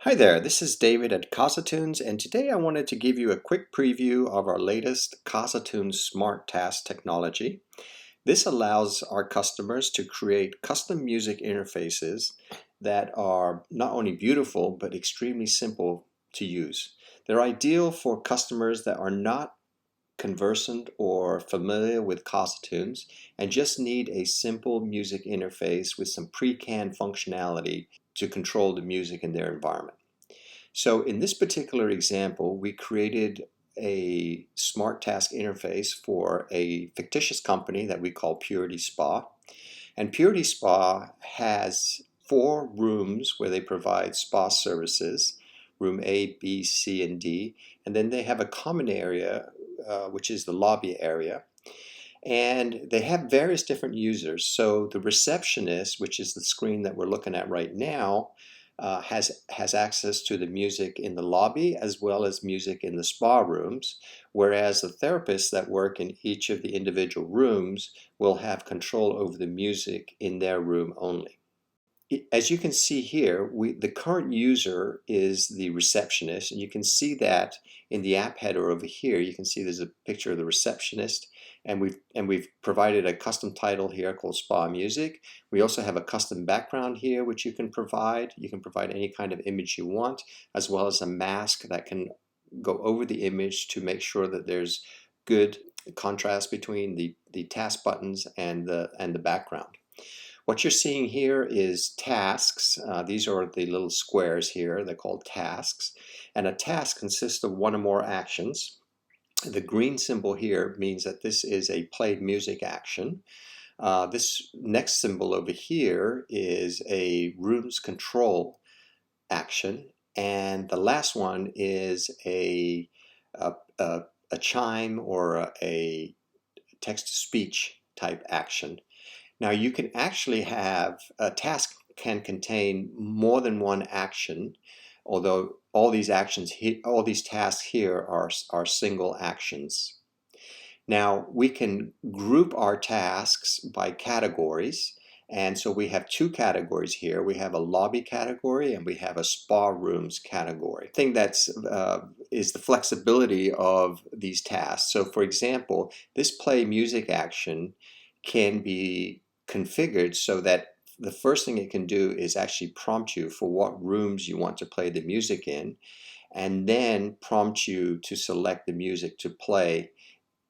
Hi there, this is David at CasaTunes, and today I wanted to give you a quick preview of our latest CasaTunes Smart Tasks technology. This allows our customers to create custom music interfaces that are not only beautiful but extremely simple to use. They're ideal for customers that are not conversant or familiar with CasaTunes and just need a simple music interface with some pre-canned functionality to control the music in their environment. So in this particular example, we created a smart task interface for a fictitious company that we call Purity Spa. And Purity Spa has 4 rooms where they provide spa services, room A, B, C, and D. And then they have a common area, which is the lobby area. And they have various different users. So the receptionist, which is the screen that we're looking at right now, has access to the music in the lobby as well as music in the spa rooms, whereas the therapists that work in each of the individual rooms will have control over the music in their room only. As you can see here, the current user is the receptionist, and you can see that in the app header over here. You can see there's a picture of the receptionist, and we've provided a custom title here called Spa Music. We also have a custom background here which you can provide. You can provide any kind of image you want, as well as a mask that can go over the image to make sure that there's good contrast between the task buttons and the background. What you're seeing here is tasks. These are the little squares here. They're called tasks. And a task consists of one or more actions. The green symbol here means that this is a play music action. This next symbol over here is a rooms control action. And the last one is a, a, a chime or a text-to-speech type action. Now you can actually have a task can contain more than one action, although all these tasks here are single actions. Now we can group our tasks by categories, and so we have 2 categories here. We have a lobby category and we have a spa rooms category. The thing that's is the flexibility of these tasks. So for example, this play music action can be configured so that the first thing it can do is actually prompt you for what rooms you want to play the music in, and then prompt you to select the music to play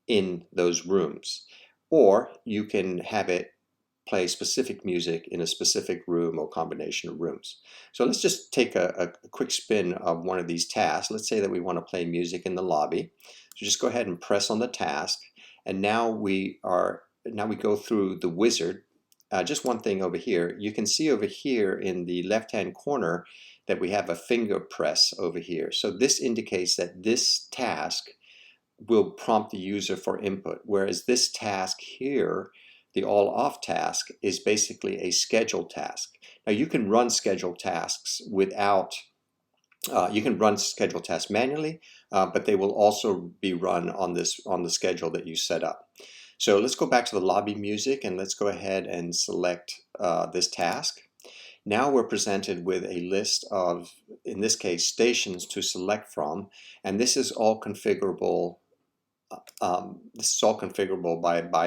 in those rooms. Or you can have it play specific music in a specific room or combination of rooms. So let's just take a quick spin of one of these tasks. Let's say that we want to play music in the lobby. So just go ahead and press on the task, and now we go through the wizard. Just one thing over here. You can see over here in the left-hand corner that we have a finger press over here. So this indicates that this task will prompt the user for input, whereas this task here, the all off task, is basically a scheduled task. Now you can run scheduled tasks manually, but they will also be run on the schedule that you set up. So let's go back to the lobby music and let's go ahead and select this task. Now we're presented with a list of, in this case, stations to select from, and this is all configurable. By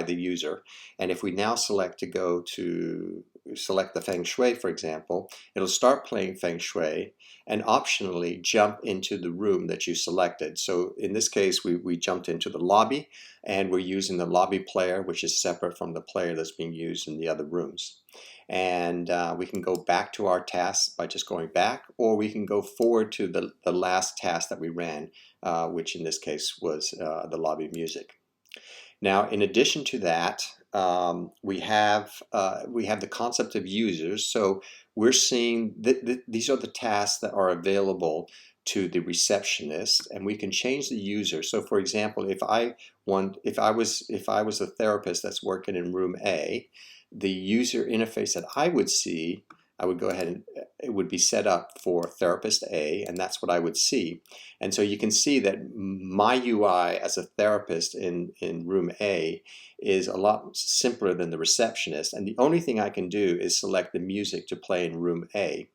the user. And if we now select to select the Feng Shui, for example, it'll start playing Feng Shui and optionally jump into the room that you selected. So in this case, we jumped into the lobby, and we're using the lobby player, which is separate from the player that's being used in the other rooms. And we can go back to our tasks by just going back, or we can go forward to the last task that we ran, which in this case was the lobby music. Now, in addition to that, we have the concept of users. So we're seeing that these are the tasks that are available to the receptionist, and we can change the user. So, for example, if I was a therapist that's working in room A, the user interface that I would see, I would go ahead and it would be set up for therapist A, and that's what I would see. And so you can see that my UI as a therapist in room A is a lot simpler than the receptionist. And the only thing I can do is select the music to play in room A,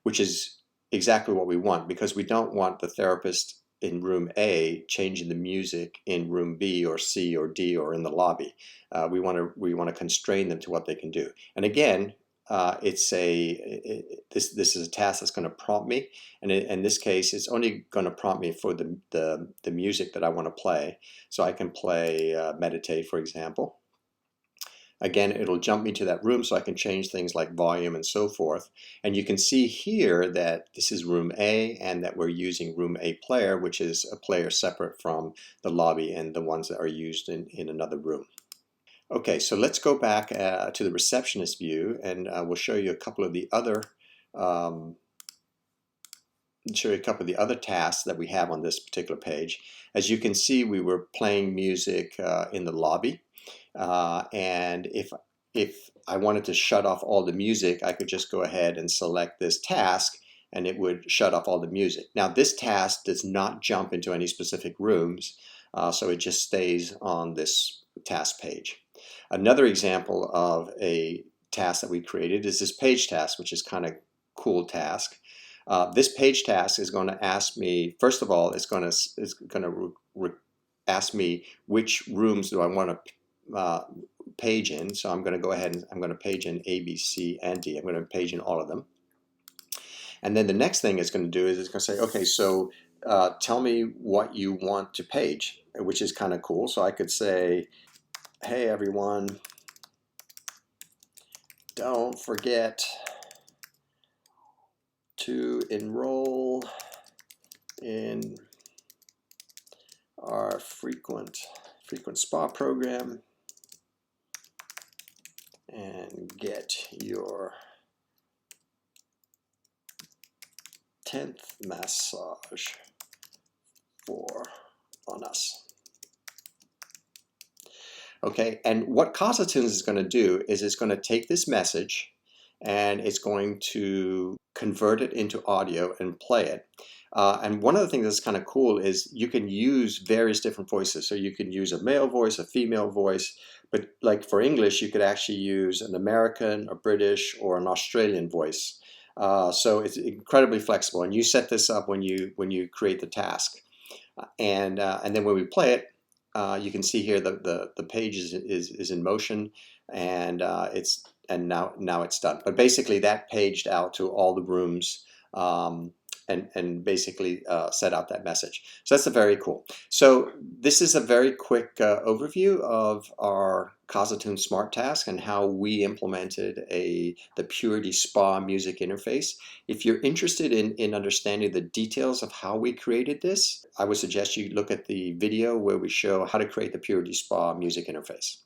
which is exactly what we want, because we don't want the therapist in room A changing the music in room B or C or D or in the lobby. We want to constrain them to what they can do. And again, this is a task that's going to prompt me, and in this case, it's only going to prompt me for the music that I want to play. So I can play meditate, for example. Again, it'll jump me to that room so I can change things like volume and so forth. And you can see here that this is room A and that we're using room A player, which is a player separate from the lobby and the ones that are used in another room. Okay, so let's go back to the receptionist view, and we'll show you a couple of the other tasks that we have on this particular page. As you can see, we were playing music in the lobby. And if I wanted to shut off all the music, I could just go ahead and select this task and it would shut off all the music. Now this task does not jump into any specific rooms, so it just stays on this task page. Another example of a task that we created is this page task, which is kind of cool task. This page task is going to ask me, first of all, it's going to ask me which rooms do I want to page in. So I'm going to go ahead and I'm going to page in A, B, C, and D. I'm going to page in all of them. And then the next thing it's going to do is it's going to say, okay, so tell me what you want to page, which is kind of cool. So I could say, hey everyone, don't forget to enroll in our frequent spa program and get your 10th massage on us. Okay, and what CasaTunes is going to do is it's going to take this message and it's going to convert it into audio and play it. And one of the things that's kind of cool is you can use various different voices. So you can use a male voice, a female voice, but like for English, you could actually use an American, a British, or an Australian voice. So it's incredibly flexible, and you set this up when you create the task, and then when we play it, you can see here the page is in motion, and now it's done. But basically, that paged out to all the rooms. And basically set out that message. So that's very cool. So this is a very quick overview of our CasaTunes Smart Task and how we implemented the Purity Spa music interface. If you're interested in understanding the details of how we created this, I would suggest you look at the video where we show how to create the Purity Spa music interface.